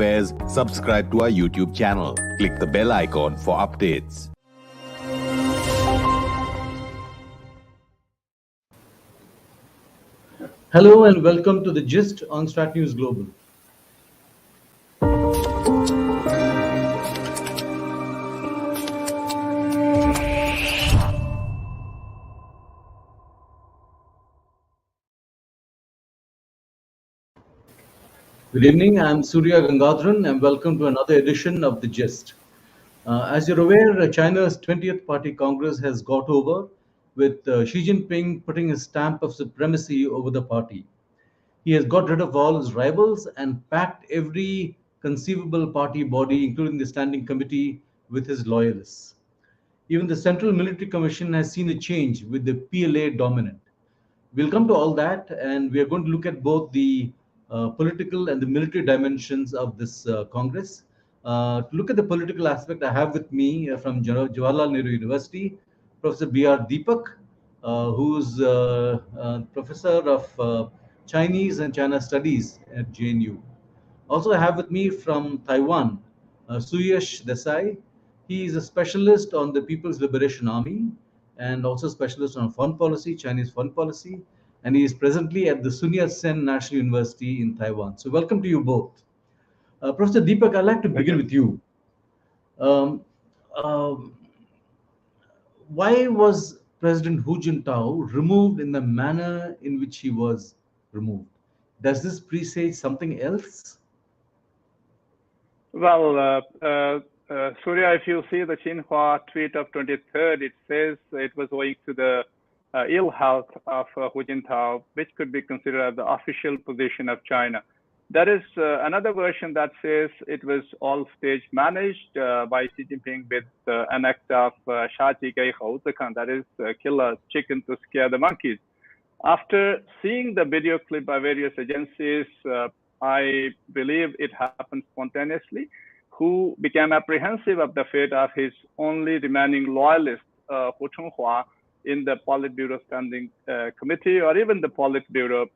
affairs, subscribe to our YouTube channel. Click the bell icon for updates. Hello and welcome to the Gist on Strat News Global. Good evening, I'm Surya Gangadharan and welcome to another edition of the Gist. As you're aware, China's 20th Party Congress has got over with Xi Jinping putting his stamp of supremacy over the party. He has got rid of all his rivals and packed every conceivable party body, including the Standing Committee, with his loyalists. Even the Central Military Commission has seen a change with the PLA dominant. We'll come to all that, and we are going to look at both the political and the military dimensions of this Congress. To look at the political aspect, I have with me from Jawaharlal Nehru University, Professor B.R. Deepak, who's professor of Chinese and China Studies at JNU. Also, I have with me from Taiwan, Suyash Desai. He is a specialist on the People's Liberation Army and also specialist on foreign policy, Chinese foreign policy, and he is presently at the Sun Yat-sen National University in Taiwan. So, welcome to you both. Professor Deepak, I'd like to begin with you. Um, um, why was President Hu Jintao removed in the manner in which he was removed? Does this presage something else? Well, Surya, if you see the Xinhua tweet of 23rd, it says it was owing to the ill health of Hu Jintao, which could be considered as the official position of China. There is another version that says it was all stage managed by Xi Jinping with an act of Sha Ji Gei Hou Zikan, that is, kill a chicken to scare the monkeys. After seeing the video clip by various agencies, I believe it happened spontaneously, who became apprehensive of the fate of his only remaining loyalist, Hu Chenghua, in the Politburo Standing Committee or even the Politburo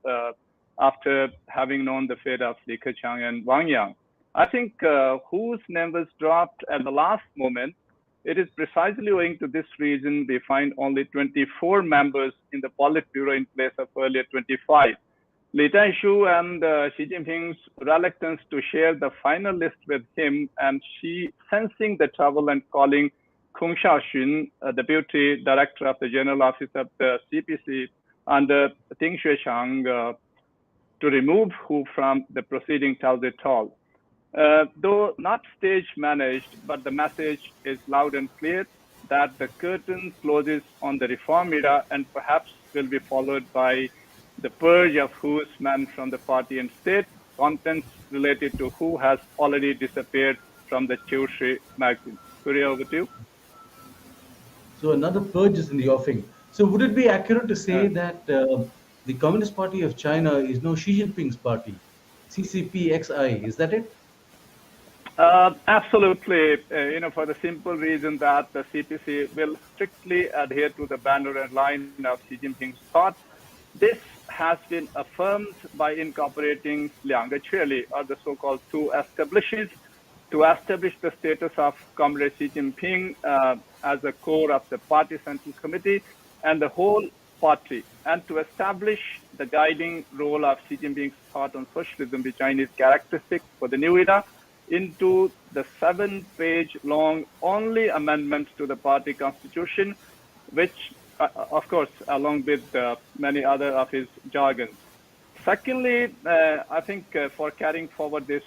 after having known the fate of Li Keqiang and Wang Yang. I think Hu's name was dropped at the last moment. It is precisely owing to this reason we find only 24 members in the Politburo in place of earlier 25. Li Daishu and Xi Jinping's reluctance to share the final list with him, and Xi sensing the trouble and calling Kung Shaoxun, Deputy Director of the General Office of the CPC, under Ding Xuexiang to remove Hu from the proceeding tells it all. Though not stage managed, but the message is loud and clear that the curtain closes on the reform era and perhaps will be followed by the purge of Hu's men from the party and state. Contents related to Hu has already disappeared from the Qiushi magazine. Surya, over to you. So another purge is in the offing. So would it be accurate to say that the Communist Party of China is now Xi Jinping's party, CCP-XI? Is that it? Absolutely. For the simple reason that the CPC will strictly adhere to the banner and line of Xi Jinping's thought. This has been affirmed by incorporating 两个确立, or the so-called two establishes, to establish the status of Comrade Xi Jinping as a core of the party central committee and the whole party, and to establish the guiding role of Xi Jinping's thought on socialism, the Chinese characteristic for the new era, into the 7-page long only amendment to the party constitution, which of course, along with many other of his jargons. Secondly, I think for carrying forward this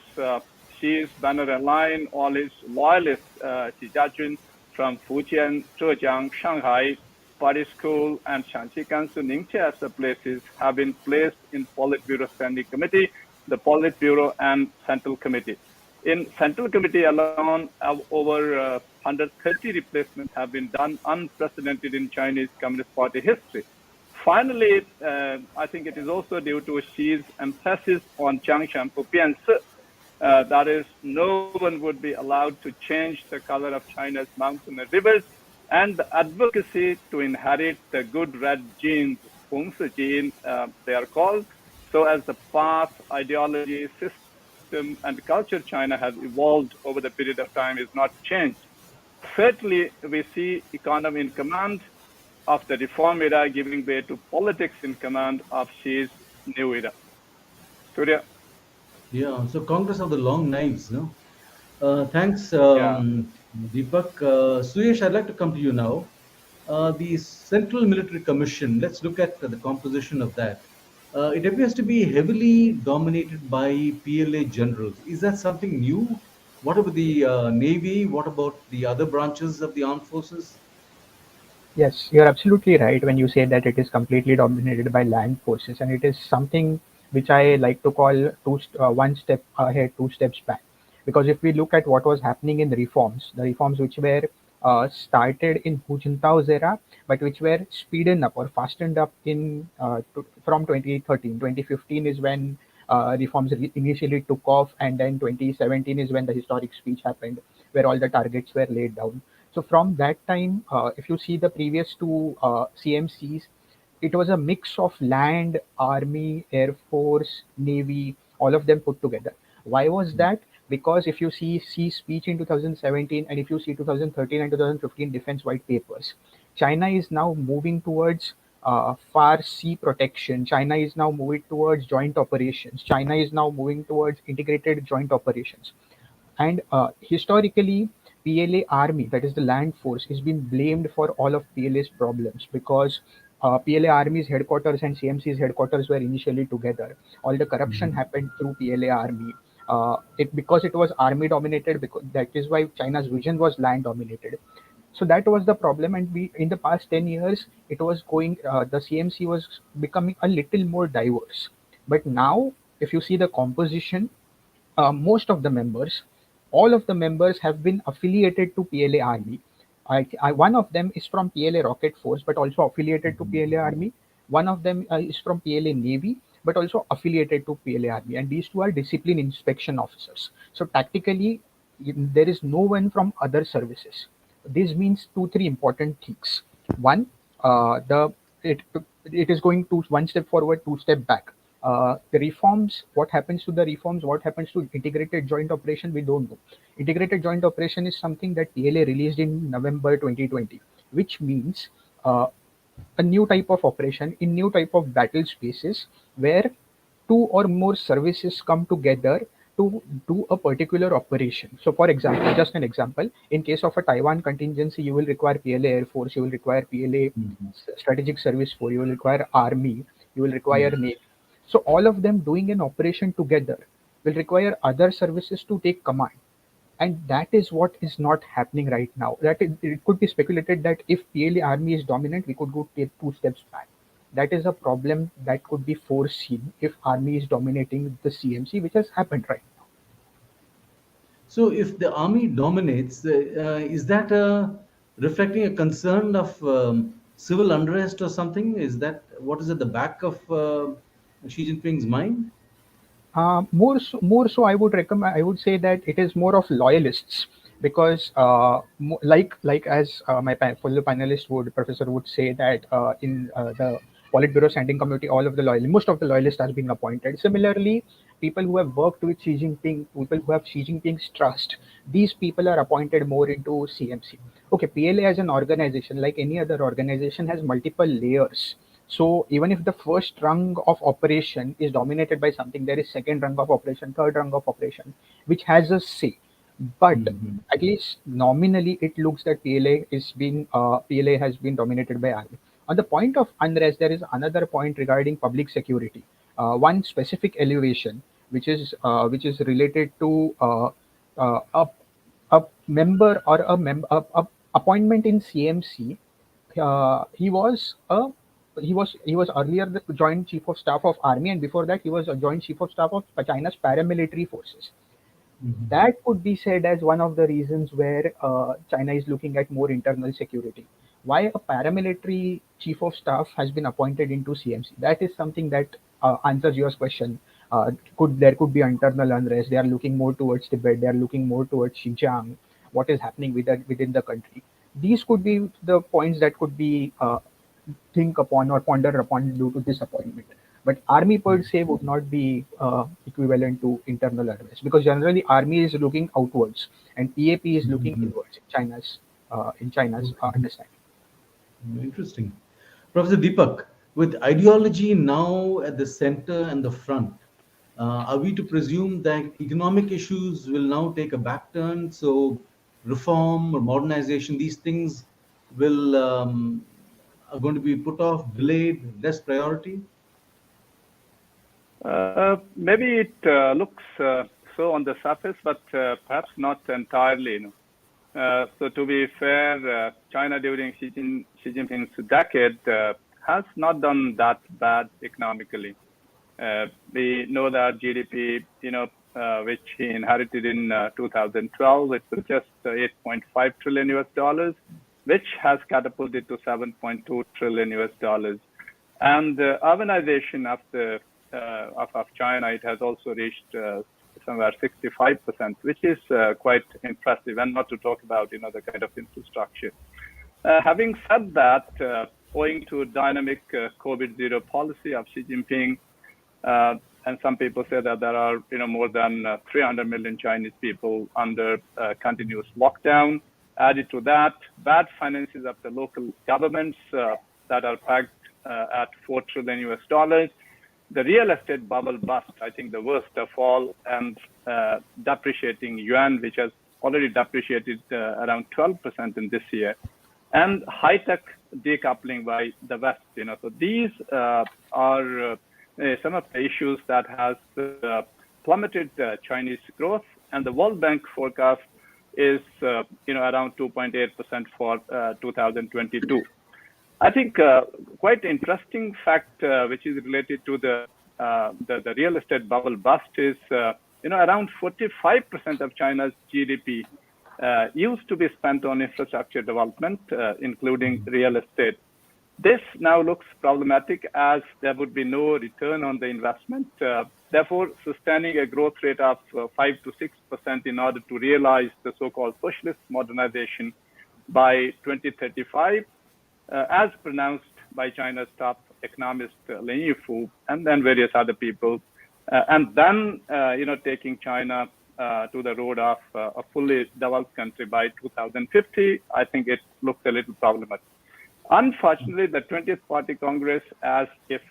Xi's banner and line, all his loyalists, Xi Jiajun from Fujian, Zhejiang, Shanghai, Party School, and Shanxi Gansu Ningqie as the places have been placed in Politburo Standing Committee, the Politburo and Central Committee. In Central Committee alone, over 130 replacements have been done, unprecedented in Chinese Communist Party history. Finally, I think it is also due to Xi's emphasis on Jiangshanpu Biansi, that is, no one would be allowed to change the color of China's mountains and rivers, and the advocacy to inherit the good red genes, Hongsi gene, they are called, so as the path, ideology, system, system and culture China has evolved over the period of time is not changed. Certainly, we see economy in command of the reform era giving way to politics in command of Xi's new era. Surya? Yeah, so Congress of the long knives, no? Thanks, Yeah. Deepak. Suyash, I'd like to come to you now. The Central Military Commission, let's look at the composition of that. It appears to be heavily dominated by PLA generals. Is that something new? What about the Navy? What about the other branches of the armed forces? Yes, you're absolutely right when you say that it is completely dominated by land forces, and it is something which I like to call one step ahead, two steps back. Because if we look at what was happening in the reforms which were started in Hu Jintao's era, but which were speeded up or fastened up from 2013. 2015 is when reforms initially took off, and then 2017 is when the historic speech happened, where all the targets were laid down. So from that time, if you see the previous two CMCs, it was a mix of land, army, air force, navy, all of them put together. Why was that? Because if you see speech in 2017 and if you see 2013 and 2015 defense white papers, China is now moving towards far sea protection. China is now moving towards joint operations. China is now moving towards integrated joint operations. And historically, PLA army, that is the land force, is being blamed for all of PLA's problems because PLA army's headquarters and CMC's headquarters were initially together. All the corruption happened through PLA army. Because it was army dominated, because that is why China's vision was land dominated. So that was the problem, and we in the past 10 years it was going. The CMC was becoming a little more diverse, but now if you see the composition, most of the members, all of the members have been affiliated to PLA Army. One of them is from PLA Rocket Force, but also affiliated to PLA Army. One of them is from PLA Navy, but also affiliated to PLA Army. And these two are discipline inspection officers. So tactically, there is no one from other services. This means two, three important things. One, the it it is going to one step forward, two step back. The reforms, what happens to the reforms, what happens to integrated joint operation, we don't know. Integrated joint operation is something that PLA released in November 2020, which means a new type of operation in new type of battle spaces where two or more services come together to do a particular operation. So for example, just an example, in case of a Taiwan contingency, you will require PLA Air Force, you will require PLA Strategic Service Force, you will require Army, you will require Navy. So all of them doing an operation together will require other services to take command. And that is what is not happening right now. It could be speculated that if PLA army is dominant, we could go take two steps back. That is a problem that could be foreseen if army is dominating the CMC, which has happened right now. So, if the army dominates, is that reflecting a concern of civil unrest or something? Is that what is at the back of Xi Jinping's mind? More so, I would recommend. I would say that it is more of loyalists because, like as my fellow panelist would, professor would say that in the Politburo Standing Committee, most of the loyalists has been appointed. Similarly, people who have worked with Xi Jinping, people who have Xi Jinping's trust, these people are appointed more into CMC. Okay, PLA as an organization, like any other organization, has multiple layers. So even if the first rung of operation is dominated by something, there is second rung of operation, third rung of operation, which has a say. But at least nominally, it looks that PLA has been dominated by army. On the point of unrest, there is another point regarding public security. One specific elevation, which is related to a member or a appointment in CMC. He was earlier the Joint Chief of Staff of Army, and before that he was a Joint Chief of Staff of China's paramilitary forces. That could be said as one of the reasons where China is looking at more internal security. Why a paramilitary chief of staff has been appointed into CMC? That is something that answers your question. Could there could be internal unrest? They are looking more towards Tibet. They are looking more towards Xinjiang. What is happening within the country? These could be the points that could be think upon or ponder upon due to disappointment. But army per se would not be equivalent to internal unrest, because generally army is looking outwards and PAP is looking Mhm. inwards in China's Okay. understanding. Interesting. Professor Deepak, with ideology now at the center and the front, are we to presume that economic issues will now take a back turn? So, reform or modernization, these things will are going to be put off, delayed, less priority? Maybe it looks so on the surface, but perhaps not entirely. So to be fair, China during Xi Jinping's decade has not done that bad economically. We know that GDP, which he inherited in 2012, it was just 8.5 trillion US dollars, which has catapulted to 7.2 trillion US dollars. And the urbanization of China, it has also reached somewhere 65%, which is quite impressive, and not to talk about the kind of infrastructure. Having said that, owing to dynamic COVID zero policy of Xi Jinping, and some people say that there are more than 300 million Chinese people under continuous lockdown. Added to that, bad finances of the local governments that are pegged at 4 trillion US dollars. The real estate bubble bust, I think the worst of all, and depreciating yuan, which has already depreciated around 12% in this year, and high-tech decoupling by the West. So these are some of the issues that has plummeted Chinese growth, and the World Bank forecast is around 2.8% for 2022. I think quite interesting fact, which is related to the real estate bubble bust, is around 45% of China's GDP used to be spent on infrastructure development, including real estate. This now looks problematic as there would be no return on the investment. Therefore, sustaining a growth rate of 5 to 6% in order to realize the so-called socialist modernization by 2035, as pronounced by China's top economist Lin Yufeng and then various other people, and then taking China to the road of a fully developed country by 2050, I think it looks a little problematic. Unfortunately, the 20th Party Congress, as if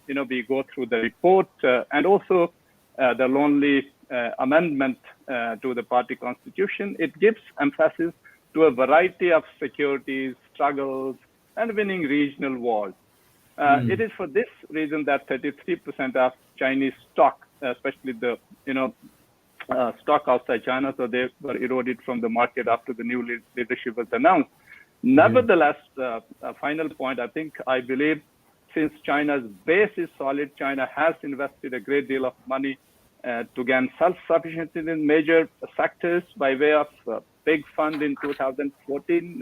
we go through the report and also the lonely amendment to the party constitution, it gives emphasis to a variety of securities, struggles, and winning regional wars. It is for this reason that 33% of Chinese stock, especially the stock outside China, so they were eroded from the market after the new leadership was announced. Nevertheless, a final point, I believe, since China's base is solid, China has invested a great deal of money to gain self-sufficiency in major sectors by way of big fund in 2014,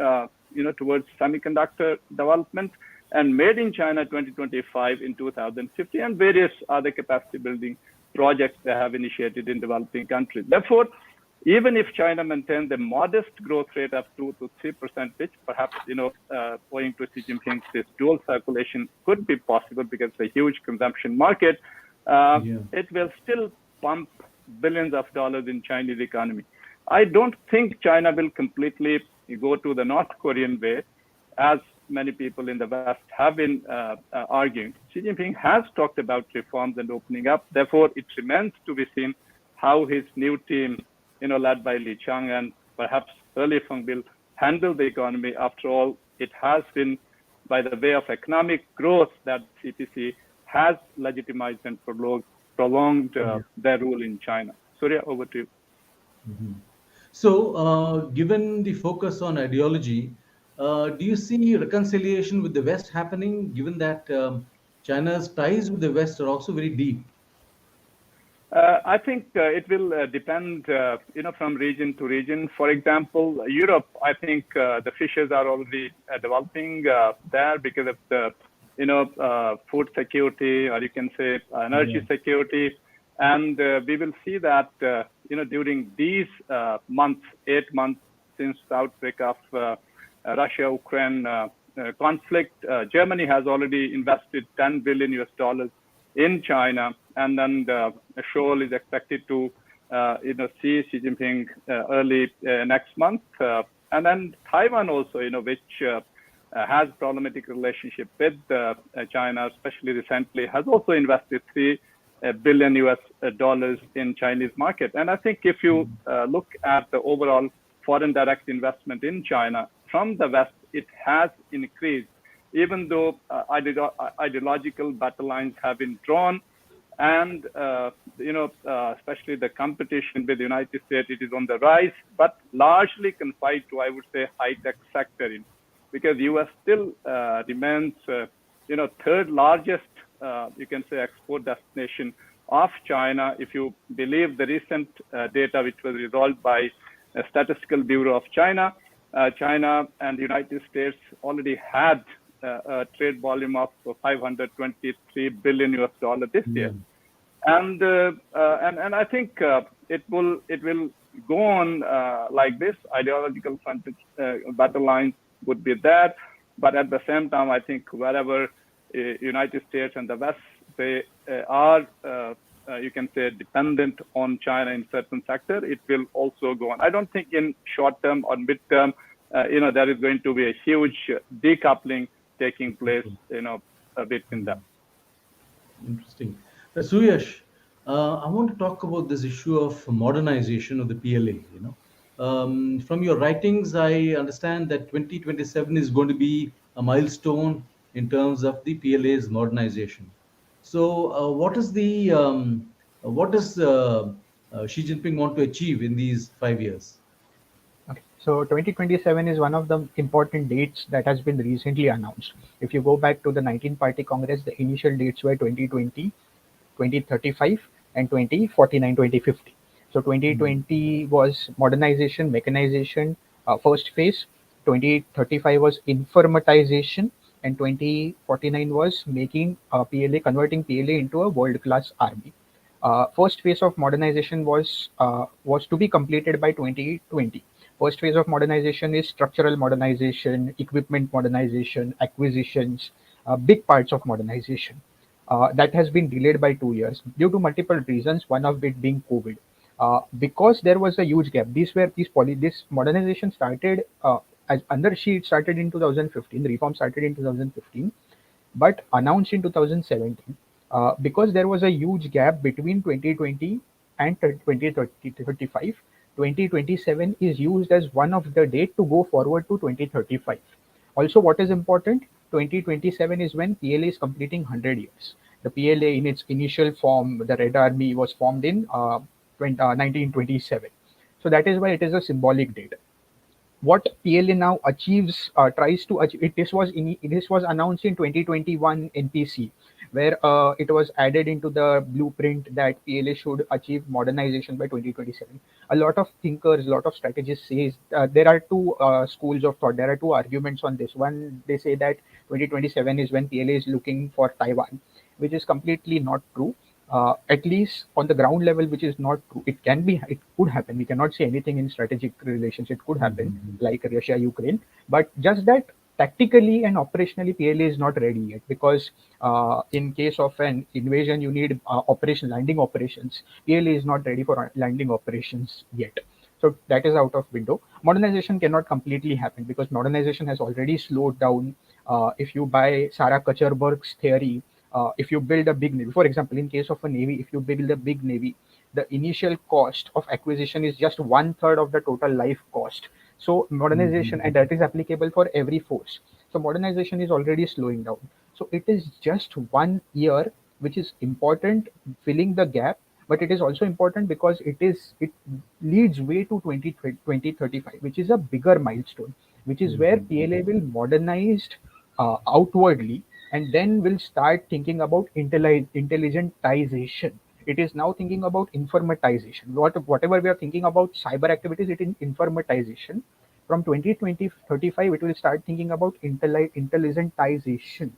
towards semiconductor development, and Made in China 2025 in 2050, and various other capacity building projects they have initiated in developing countries. Therefore, even if China maintains a modest growth rate of 2 to 3%, which perhaps, owing to Xi Jinping's this dual circulation could be possible because it's a huge consumption market, it will still pump billions of dollars in Chinese economy. I don't think China will completely go to the North Korean way, as many people in the West have been arguing. Xi Jinping has talked about reforms and opening up. Therefore, it remains to be seen how his new team, led by Li Chang and perhaps Li Feng, will handle the economy. After all, it has been by the way of economic growth that CPC has legitimized and prolonged their rule in China. Surya, over to you. So, given the focus on ideology, do you see reconciliation with the West happening, given that China's ties with the West are also very deep? I think it will depend, from region to region. For example, Europe, I think the fissures are already developing there because of the, food security, or you can say energy security. And we will see that, during these months, 8 months since the outbreak of Russia-Ukraine conflict, Germany has already invested $10 billion in China, and then Seoul is expected to see Xi Jinping early next month, and then Taiwan also, which has problematic relationship with China, especially recently, has also invested $3 billion US in Chinese market. And I think if you look at the overall foreign direct investment in China from the West, it has increased, even though ideological battle lines have been drawn, and especially the competition with the United States, it is on the rise, but largely confined to, I would say, high-tech sector, because U.S. still remains, third largest, you can say, export destination of China. If you believe the recent data, which was resolved by Statistical Bureau of China, China and the United States already had a trade volume of $523 billion US this year, and I think it will go on like this. Ideological battle lines would be there, but at the same time, I think wherever United States and the West, they are you can say dependent on China in certain sector, it will also go on. I don't think in short term or mid term, there is going to be a huge decoupling taking place, between them. Interesting. Suyash, I want to talk about this issue of modernization of the PLA. From your writings, I understand that 2027 is going to be a milestone in terms of the PLA's modernization. So, what does Xi Jinping want to achieve in these 5 years? Okay. So 2027 is one of the important dates that has been recently announced. If you go back to the 19th Party Congress, the initial dates were 2020, 2035, and 2049, 2050. So 2020 was modernization, mechanization, first phase. 2035 was informatization, and 2049 was making PLA, converting PLA into a world-class army. First phase of modernization was to be completed by 2020. First phase of modernization is structural modernization, equipment modernization, acquisitions, big parts of modernization. That has been delayed by 2 years due to multiple reasons. One of it being COVID, because there was a huge gap. This modernization started as under Xi. It started in 2015. The reform started in 2015, but announced in 2017, because there was a huge gap between 2020 and 2035. 2027 is used as one of the date to go forward to 2035. Also, what is important, 2027 is when PLA is completing 100 years. The PLA in its initial form, the Red Army, was formed in 1927. So that is why it is a symbolic date. What PLA now achieves, tries to achieve, this was announced in 2021 NPC, where it was added into the blueprint that PLA should achieve modernization by 2027. A lot of thinkers, a lot of strategists say there are two schools of thought. There are two arguments on this. One, they say that 2027 is when PLA is looking for Taiwan, which is completely not true. At least on the ground level, which is not true. It could happen. We cannot say anything in strategic relations. It could happen, like Russia, Ukraine. But just that tactically and operationally, PLA is not ready yet, because in case of an invasion, you need landing operations. PLA is not ready for landing operations yet. So that is out of window. Modernization cannot completely happen because modernization has already slowed down. If you buy Sarah Kutcherberg's theory, if you build a big navy, for example, in case of a navy, if you build a big navy, the initial cost of acquisition is just 1/3 of the total life cost. So modernization, and that is applicable for every force. So modernization is already slowing down. So it is just 1 year, which is important, filling the gap, but it is also important because it leads way to 2035, which is a bigger milestone, which is where PLA will modernize outwardly, and then will start thinking about intelligentization. It is now thinking about informatization. Whatever we are thinking about cyber activities, it is informatization. From 2035, it will start thinking about intelligentization.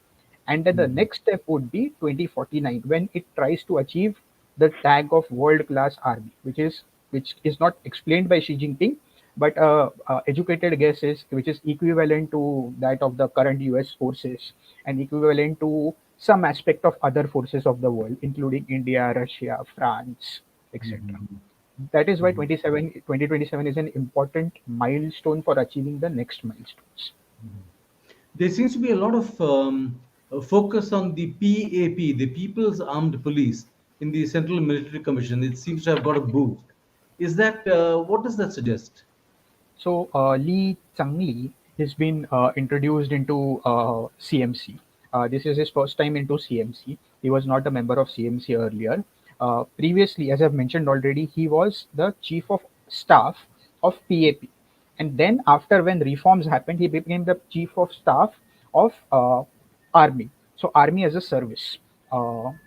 And then the next step would be 2049, when it tries to achieve the tag of world-class army, which is not explained by Xi Jinping, but educated guesses, which is equivalent to that of the current US forces and equivalent to some aspect of other forces of the world, including India, Russia, France, etc. That is why 2027 is an important milestone for achieving the next milestones. There seems to be a lot of focus on the PAP, the People's Armed Police, in the Central Military Commission. It seems to have got a boost. Is that what does that suggest? So Lee Chang-li has been introduced into CMC. This is his first time into CMC. He was not a member of CMC earlier. Previously, as I've mentioned already, he was the chief of staff of PAP. And then after when reforms happened, he became the chief of staff of Army. So Army as a service,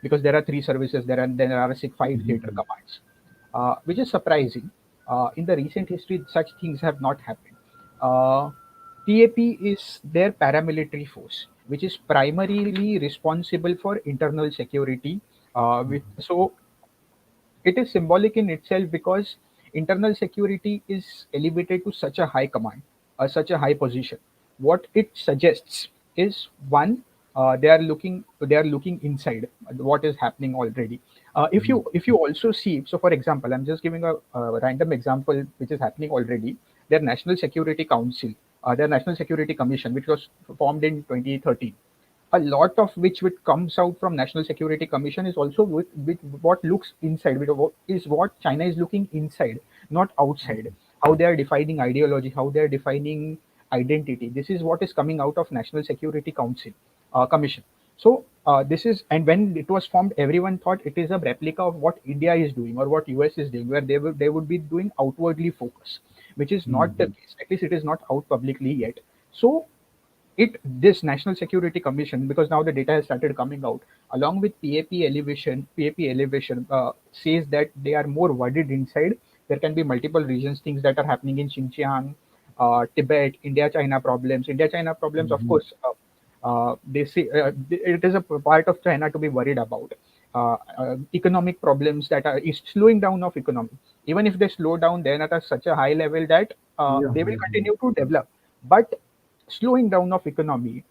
because there are three services, there are five theater commands, which is surprising. In the recent history, such things have not happened. PAP is their paramilitary force, which is primarily responsible for internal security. So it is symbolic in itself because internal security is elevated to such a high command, such a high position. What it suggests is one, they are looking inside what is happening already. If you also see, so for example, I'm just giving a random example which is happening already. Their National Security Council, their National Security Commission, which was formed in 2013, a lot of which comes out from National Security Commission is also with what looks inside, is what China is looking inside, not outside. How they are defining ideology, how they are defining identity. This is what is coming out of National Security Council Commission. So this is, and when it was formed, everyone thought it is a replica of what India is doing or what US is doing, where they would be doing outwardly focus, which is not the case. At least it is not out publicly yet. So this National Security Commission, because now the data has started coming out, along with PAP elevation says that they are more worried inside. There can be multiple regions, things that are happening in Xinjiang, Tibet, India-China problems. India-China problems, of course, they say it is a part of China to be worried about. Economic problems that are is slowing down of economy. Even if they slow down, they're not at such a high level that they will continue to develop. But slowing down of economy,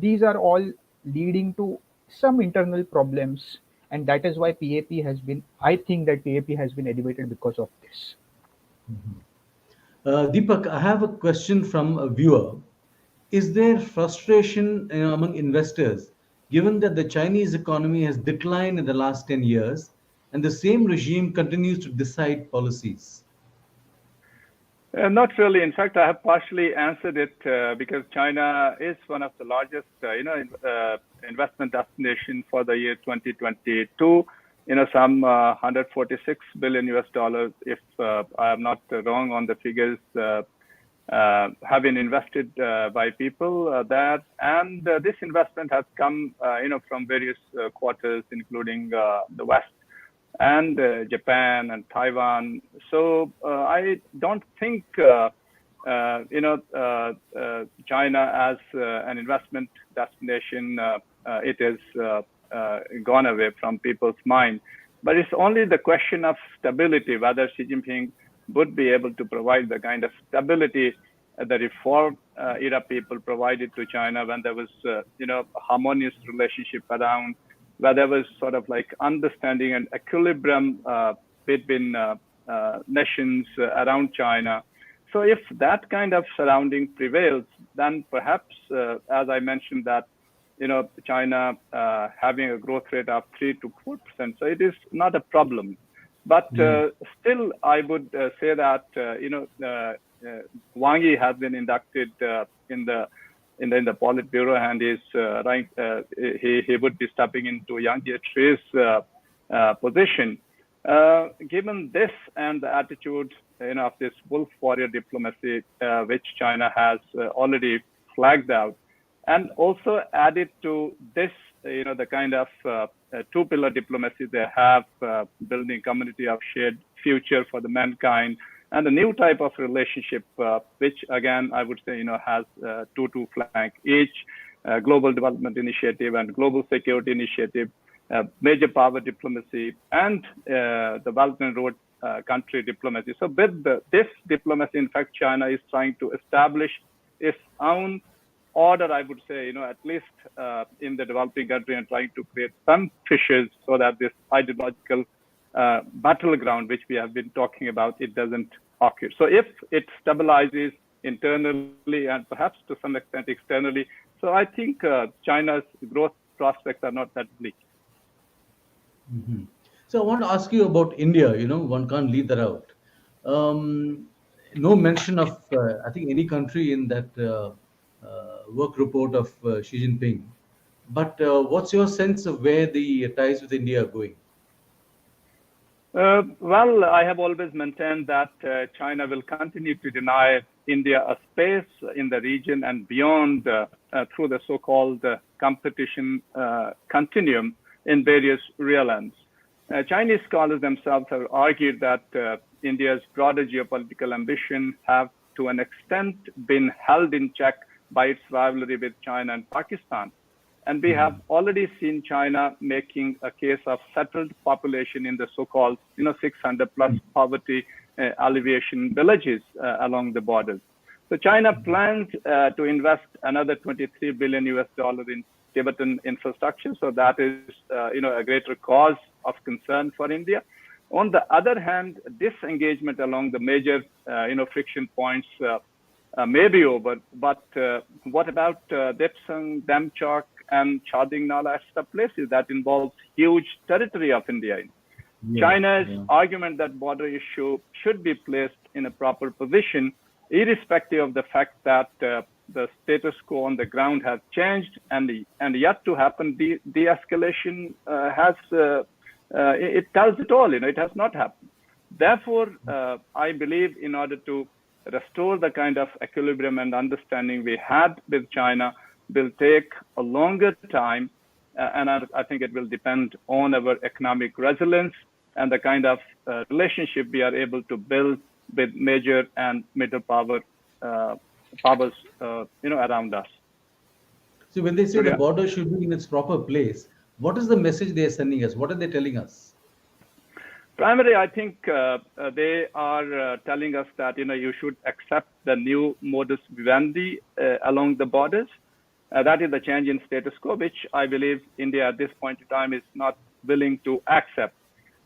these are all leading to some internal problems, and that is why PAP has been. I think that PAP has been elevated because of this. Deepak, I have a question from a viewer. Is there frustration among investors given that the Chinese economy has declined in the last 10 years and the same regime continues to decide policies? Not really. In fact, I have partially answered it because China is one of the largest, investment destination for the year 2022. Some 146 billion US dollars, if I am not wrong on the figures, have been invested by people there, and this investment has come, from various quarters, including the West and Japan and Taiwan. So I don't think China as an investment destination, it is gone away from people's mind. But it's only the question of stability, whether Xi Jinping would be able to provide the kind of stability the reform era people provided to China when there was, a harmonious relationship around, where there was sort of like understanding and equilibrium between nations around China. So if that kind of surrounding prevails, then perhaps, as I mentioned, that China having a growth rate of 3 to 4%, so it is not a problem. But still, I would say that Wang Yi has been inducted in the Politburo, and is he would be stepping into Yang Jiechi's position. Given this and the attitude of this wolf warrior diplomacy, which China has already flagged out, and also added to this, the kind of two-pillar diplomacy they have, building community of shared future for the mankind, and a new type of relationship, which again, I would say, has two flank each, global development initiative and global security initiative, major power diplomacy, and the Belt and Road country diplomacy. So with this diplomacy, in fact, China is trying to establish its own order, I would say, at least in the developing country, and trying to create some fissures so that this ideological battleground, which we have been talking about, it doesn't occur. So if it stabilizes internally and perhaps to some extent externally, so I think China's growth prospects are not that bleak. Mhm. So I want to ask you about India. One can't leave that out. No mention of, I think, any country in that work report of Xi Jinping. But what's your sense of where the ties with India are going? Well, I have always maintained that China will continue to deny India a space in the region and beyond through the so-called competition continuum in various realms. Chinese scholars themselves have argued that India's broader geopolitical ambition have to an extent been held in check by its rivalry with China and Pakistan. And we have already seen China making a case of settled population in the so-called 600 plus poverty alleviation villages along the borders. So China plans to invest another 23 billion US dollars in Tibetan infrastructure. So that is a greater cause of concern for India. On the other hand, disengagement along the major friction points may be over, but what about Depsang, Damchok, and Chading Nala, etc. places that involves huge territory of India? China's argument that border issue should be placed in a proper position, irrespective of the fact that the status quo on the ground has changed and yet to happen. De-escalation it tells it all. It has not happened. Therefore, I believe in order to restore the kind of equilibrium and understanding we had with China will take a longer time, and I think it will depend on our economic resilience and the kind of relationship we are able to build with major and middle powers around us. So when they say the border should be in its proper place, what is the message they are sending us? What are they telling us? Primarily, I think they are telling us that you should accept the new modus vivendi along the borders. That is the change in status quo, which I believe India at this point in time is not willing to accept.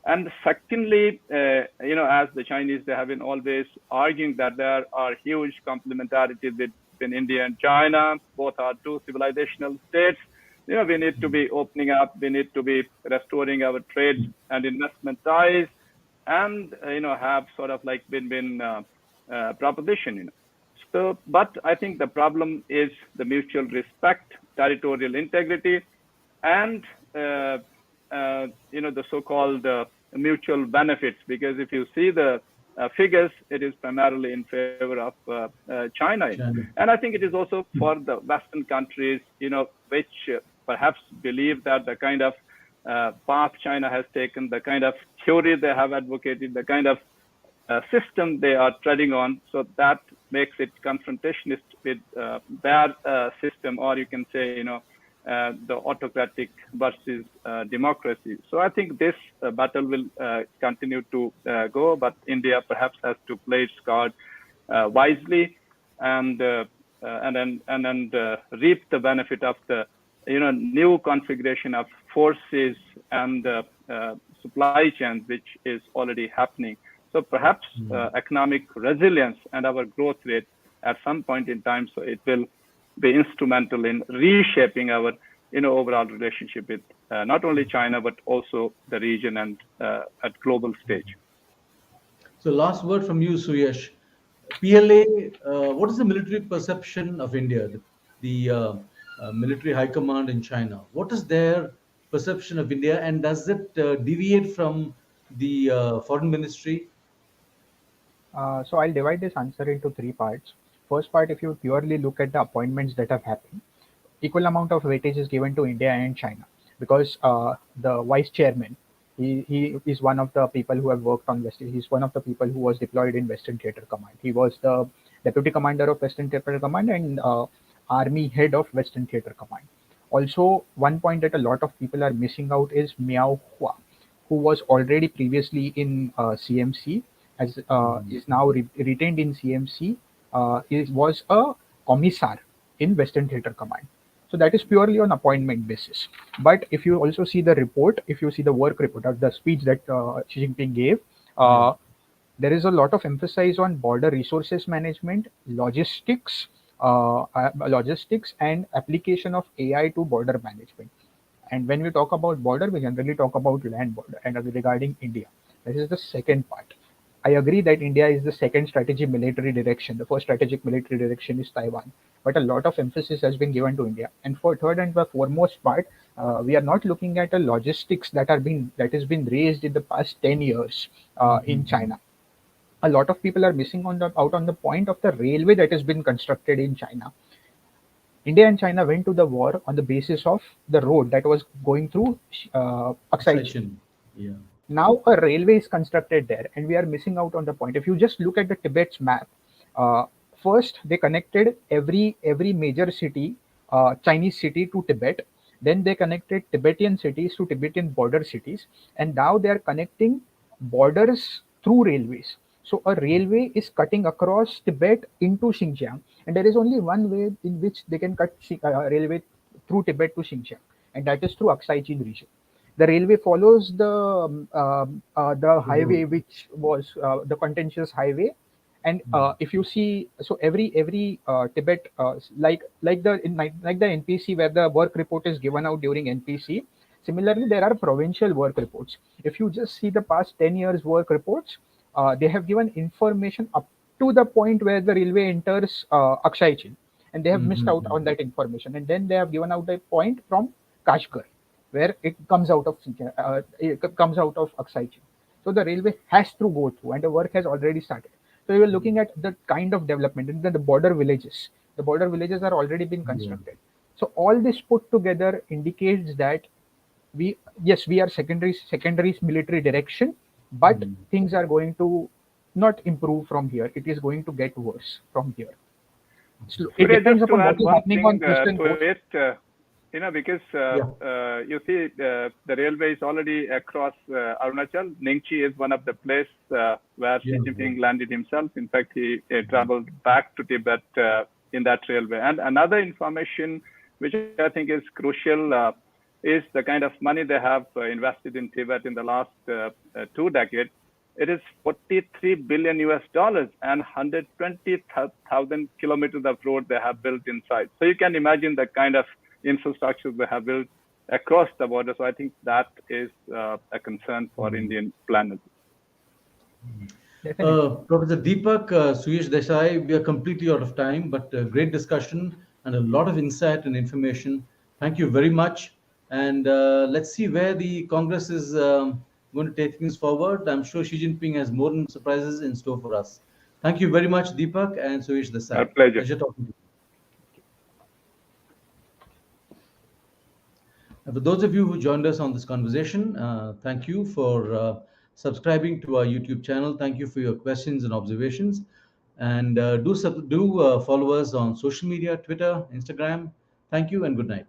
And secondly, as the Chinese, they have been always arguing that there are huge complementarities between India and China. Both are two civilizational states. We need to be opening up. We need to be restoring our trade and investment ties, and have sort of like win-win proposition. So, but I think the problem is the mutual respect, territorial integrity, and the so-called mutual benefits. Because if you see the figures, it is primarily in favor of China. And I think it is also for the Western countries, which perhaps believe that the kind of path China has taken, the kind of theory they have advocated, the kind of system they are treading on, so that makes it confrontationist with their system, or you can say, the autocratic versus democracy. So I think this battle will continue to go, but India perhaps has to play its card wisely and then reap the benefit of the new configuration of forces and supply chains, which is already happening. So perhaps economic resilience and our growth rate at some point in time, so it will be instrumental in reshaping our overall relationship with not only China but also the region and at global stage. So last word from you, Suyash. PLA, what is the military perception of India? The military high command in China. What is their perception of India, and does it deviate from the foreign ministry? So I'll divide this answer into three parts. First part, if you purely look at the appointments that have happened, equal amount of weightage is given to India and China, because the vice chairman, he is one of the people who have worked on Western. He's one of the people who was deployed in Western Theater Command. He was the deputy commander of Western Theater Command and army head of Western Theater Command. Also, one point that a lot of people are missing out is Miao Hua, who was already previously in CMC, as is now retained in CMC. He was a commissar in Western Theater Command. So that is purely on appointment basis. But if you also see the report, if you see the work report or the speech that Xi Jinping gave, there is a lot of emphasis on border resources management, logistics, and application of AI to border management. And when we talk about border, we generally talk about land border. And regarding India, this is the second part. I agree that India is the second strategic military direction. The first strategic military direction is Taiwan, but a lot of emphasis has been given to India. And for third and the foremost part, we are not looking at a logistics that has been raised in the past 10 years in China. A lot of people are missing out on the point of the railway that has been constructed in China. India and China went to the war on the basis of the road that was going through Aksai. Yeah. Now a railway is constructed there, and we are missing out on the point. If you just look at the Tibet's map, uh, first they connected every major city, Chinese city to Tibet. Then they connected Tibetan cities to Tibetan border cities, and now they are connecting borders through railways. So a railway is cutting across Tibet into Xinjiang, and there is only one way in which they can cut railway through Tibet to Xinjiang, and that is through Aksai Chin region. The railway follows the highway, which was the contentious highway. And if you see, so every Tibet, like the NPC, where the work report is given out during NPC. Similarly, there are provincial work reports. If you just see the past 10 years work reports, they have given information up to the point where the railway enters Aksai Chin, and they have missed out on that information. And then they have given out a point from Kashgar, where it comes out of Aksai Chin. So the railway has to go through, and the work has already started. So we were looking at the kind of development, and then the border villages. The border villages are already being constructed. So all this put together indicates that we are secondary military direction, but things are going to not improve from here. It is going to get worse from here. So it Surya, depends just to upon what add is one happening thing on Eastern to coast. it, because you see the railway is already across Arunachal. Ningchi is one of the places where Xi Jinping landed himself. In fact, he traveled back to Tibet in that railway. And another information which I think is crucial is the kind of money they have invested in Tibet in the last 2 decades. It is 43 billion US dollars and 120,000 kilometers of road they have built inside. So you can imagine the kind of infrastructure they have built across the border. So I think that is a concern for Indian planners. Professor Deepak, Suyash Desai, we are completely out of time, but great discussion and a lot of insight and information. Thank you very much. And let's see where the Congress is going to take things forward. I'm sure Xi Jinping has more surprises in store for us. Thank you very much, Deepak and Suyash Desai. My pleasure. Pleasure talking to you. For those of you who joined us on this conversation, thank you for subscribing to our YouTube channel. Thank you for your questions and observations. And do follow us on social media, Twitter, Instagram. Thank you and good night.